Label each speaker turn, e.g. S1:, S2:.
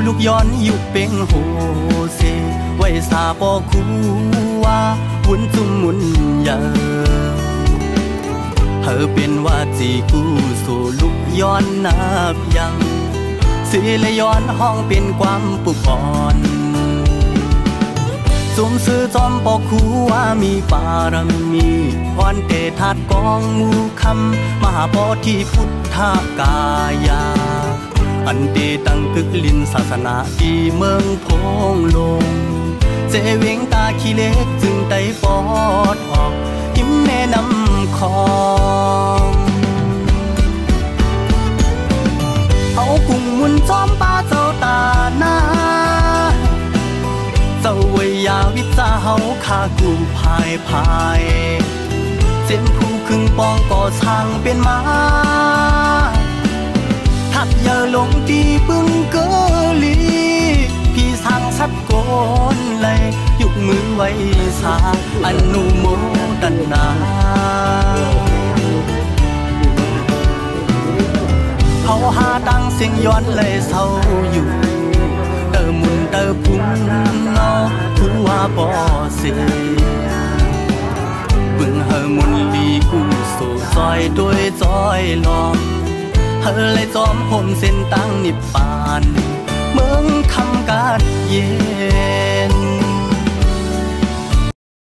S1: ลูกย้อนอยู่เป็งโหเซไว้สาปอคูว่าวุ้นจุ่มมุนเยอะเธอเป็นว่าจีกูสู่ลูกย้อนนับยังสิเลยย้อนห้องเป็นความปุกอ่อนสมซื้อจอมปอคูว่ามีปารมีอ่อนเตทัดกองงูคำมหาโพธิพุทธกายาอันเตตั้งตึกลินศาสนาที่เมืองพงลงเจเวงตาขี้เล็กจึงได้ปอดออกหิมแม่น้ำคองเอากุ้งมุนจอมป้าเจ้าตาหน้าเจ้าเวยาวิจาเฮาขากูพายเจ็มผู้ครึ่งปองก่อช่างเป็นมาทักอย่าลงตีปึงเกลีพี่สั่งชัดโกนเลยยกมือไว้สาอนุโมทนาเขาหาดังเสียงย้อนเลยเศร้าอยู่เตอมุนเตอพุ่งนอผู้ว่าบ่เสียบึงเฮอมุนลีกูสู่จอยด้วยจอยลอมเฮอเลยจอมห่มเส้นตั้งนิพพานเมืองคำกาดเย็น